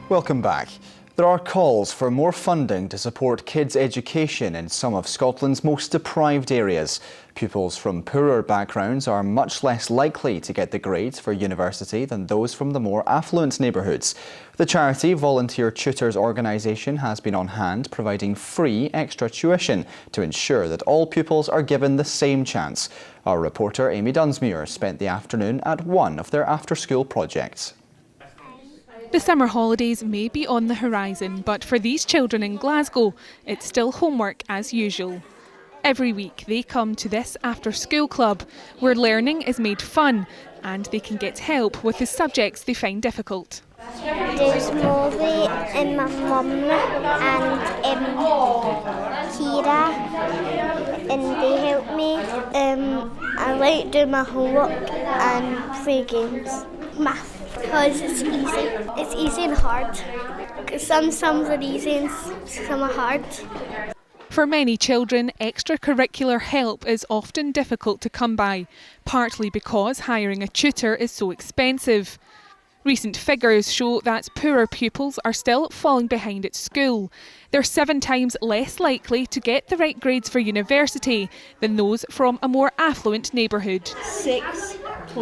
Welcome back. There are calls for more funding to support kids' education in some of Scotland's most deprived areas. Pupils from poorer backgrounds are much less likely to get the grades for university than those from the more affluent neighbourhoods. The charity Volunteer Tutors Organisation has been on hand providing free extra tuition to ensure that all pupils are given the same chance. Our reporter Amy Dunsmuir spent the afternoon at one of their after-school projects. The summer holidays may be on the horizon, but for these children in Glasgow, it's still homework as usual. Every week they come to this after-school club where learning is made fun and they can get help with the subjects they find difficult. There's Molly and my mum and Kira, and they help me. I like doing my homework and play games. Math. Because it's easy. It's easy and hard. Some sums are easy and some are hard. For many children, extracurricular help is often difficult to come by, partly because hiring a tutor is so expensive. Recent figures show that poorer pupils are still falling behind at school. They're 7 times less likely to get the right grades for university than those from a more affluent neighbourhood. 6.9.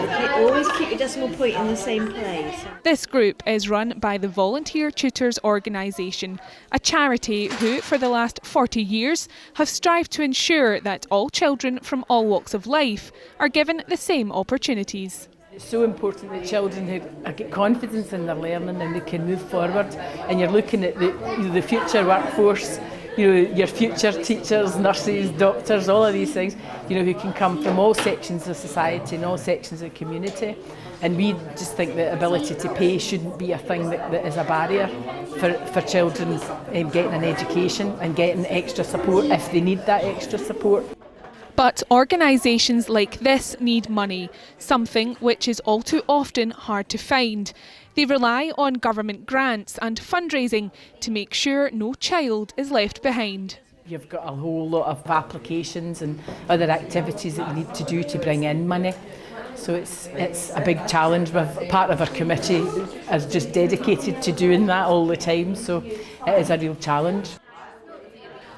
Okay, always keep your decimal point in the same place. This group is run by the Volunteer Tutors Organisation, a charity who, for the last 40 years, have strived to ensure that all children from all walks of life are given the same opportunities. It's so important that children get confidence in their learning and they can move forward. And you're looking at the future workforce, your future teachers, nurses, doctors, all of these things, who can come from all sections of society and all sections of the community. And we just think that ability to pay shouldn't be a thing that is a barrier for children getting an education and getting extra support if they need that extra support. But organisations like this need money, something which is all too often hard to find. They rely on government grants and fundraising to make sure no child is left behind. You've got a whole lot of applications and other activities that we need to do to bring in money. So it's a big challenge. Part of our committee is just dedicated to doing that all the time, so it is a real challenge.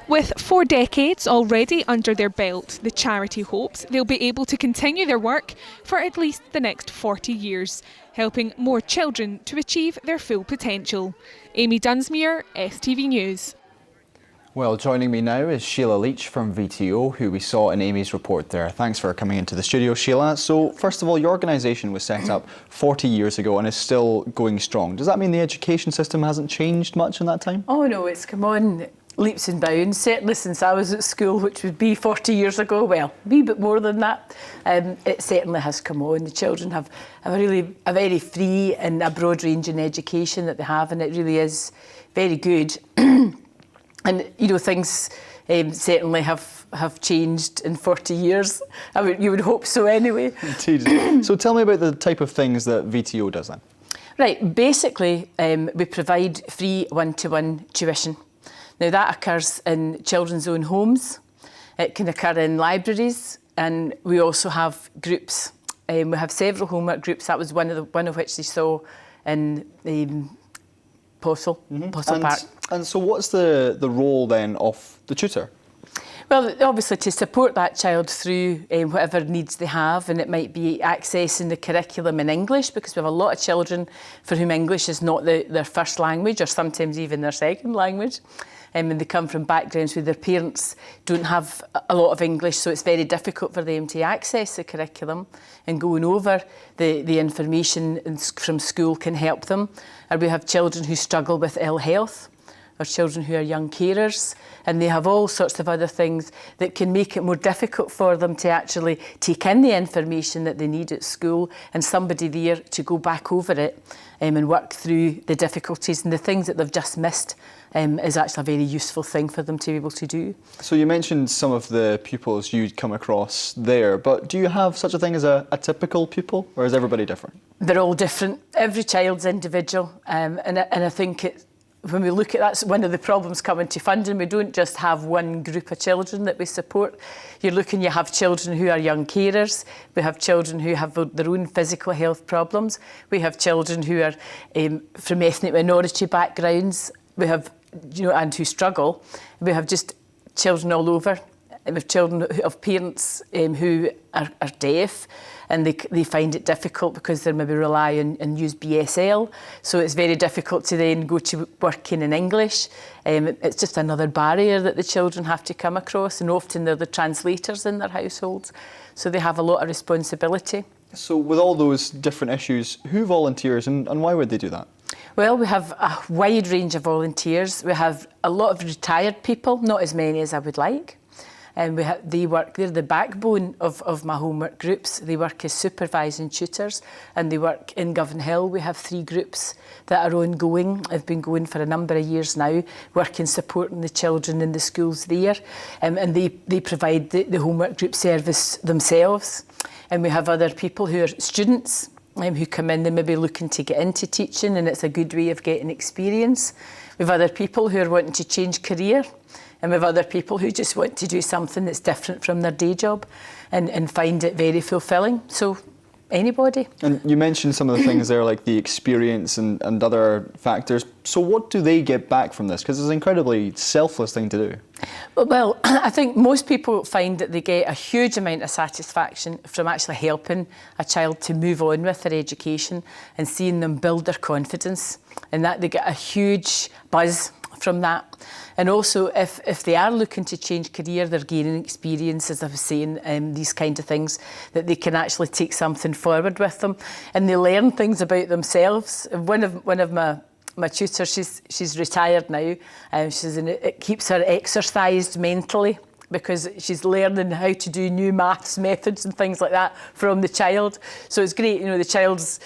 With 4 decades already under their belt, the charity hopes they'll be able to continue their work for at least the next 40 years, helping more children to achieve their full potential. Amy Dunsmuir, STV News. Well, joining me now is Sheila Leach from VTO, who we saw in Amy's report there. Thanks for coming into the studio, Sheila. So, first of all, your organisation was set up 40 years ago and is still going strong. Does that mean the education system hasn't changed much in that time? Oh no, it's come on leaps and bounds, certainly since I was at school, which would be 40 years ago, well, a wee bit more than that. It certainly has come on. The children have a very free and a broad-ranging education that they have, and it really is very good. And, things certainly have changed in 40 years. You would hope so anyway. Indeed. So tell me about the type of things that VTO does then. Right, basically we provide free one-to-one tuition. Now that occurs in children's own homes, it can occur in libraries, and we also have groups. We have several homework groups. That was one of which they saw in Postle Park. And so what's the role then of the tutor? Well, obviously to support that child through whatever needs they have, and it might be accessing the curriculum in English, because we have a lot of children for whom English is not their first language, or sometimes even their second language. And they come from backgrounds where their parents don't have a lot of English, so it's very difficult for them to access the curriculum, and going over the information from school can help them. Or we have children who struggle with ill health, or children who are young carers, and they have all sorts of other things that can make it more difficult for them to actually take in the information that they need at school, and somebody there to go back over it and work through the difficulties and the things that they've just missed is actually a very useful thing for them to be able to do. So you mentioned some of the pupils you'd come across there, but do you have such a thing as a typical pupil, or is everybody different? They're all different. Every child's individual, and I think when we look at that's one of the problems coming to funding. We don't just have one group of children that we support. You have children who are young carers. We have children who have their own physical health problems. We have children who are from ethnic minority backgrounds. We have, and who struggle. We have just children all over. We have children of parents who are deaf, and they find it difficult because they maybe rely and use BSL. So it's very difficult to then go to working in English. It's just another barrier that the children have to come across, and often they're the translators in their households. So they have a lot of responsibility. So with all those different issues, who volunteers and why would they do that? Well, we have a wide range of volunteers. We have a lot of retired people, not as many as I would like. And they're the backbone of my homework groups. They work as supervising tutors, and they work in Govan Hill. We have 3 groups that are ongoing. Have been going for a number of years now, working, supporting the children in the schools there. And they provide the homework group service themselves. And we have other people who are students who come in and maybe looking to get into teaching, and it's a good way of getting experience. We have other people who are wanting to change career. And we have other people who just want to do something that's different from their day job and find it very fulfilling. So anybody. And you mentioned some of the things there, like the experience and other factors. So what do they get back from this? Because it's an incredibly selfless thing to do. Well, I think most people find that they get a huge amount of satisfaction from actually helping a child to move on with their education and seeing them build their confidence, and that they get a huge buzz from that. And also, if they are looking to change career, they're gaining experience, as I was saying, these kind of things, that they can actually take something forward with them, and they learn things about themselves. One of my tutors, she's retired now, and it keeps her exercised mentally, because she's learning how to do new maths methods and things like that from the child. So it's great, the child's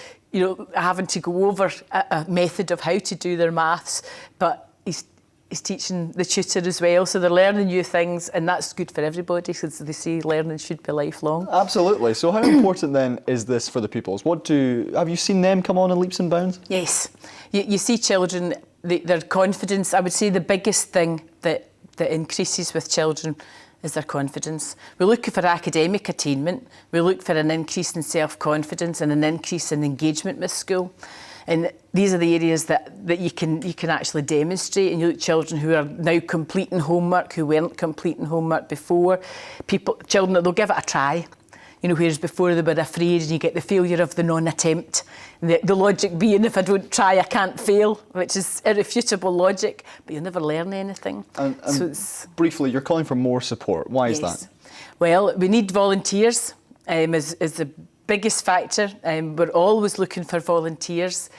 having to go over a method of how to do their maths, but he's teaching the tutor as well, so they're learning new things, and that's good for everybody, because they say learning should be lifelong. Absolutely. So how important then is this for the pupils? Have you seen them come on in leaps and bounds? Yes. You see children, their confidence. I would say the biggest thing that increases with children is their confidence. We look for academic attainment, we look for an increase in self-confidence and an increase in engagement with school. And these are the areas that you can actually demonstrate. And you look at children who are now completing homework, who weren't completing homework before. Children, they'll give it a try. Whereas before they were afraid, and you get the failure of the non-attempt. The logic being, if I don't try, I can't fail, which is irrefutable logic, but you'll never learn anything. And briefly, you're calling for more support. Why is that? Well, we need volunteers is the biggest factor. We're always looking for volunteers,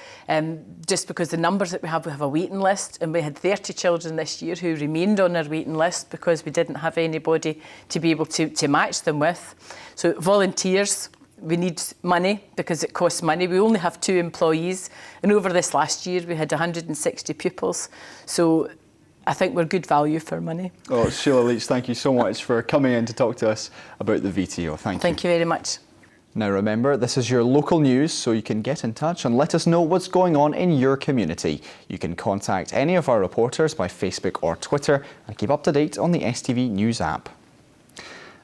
just because the numbers that we have a waiting list, and we had 30 children this year who remained on our waiting list because we didn't have anybody to be able to match them with. So volunteers, we need money because it costs money. We only have 2 employees, and over this last year we had 160 pupils. So I think we're good value for money. Oh, Sheila Leach, thank you so much for coming in to talk to us about the VTO. Thank you. Thank you very much. Now remember, this is your local news, so you can get in touch and let us know what's going on in your community. You can contact any of our reporters by Facebook or Twitter and keep up to date on the STV News app.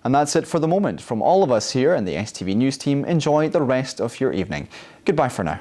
And that's it for the moment. From all of us here in the STV News team, enjoy the rest of your evening. Goodbye for now.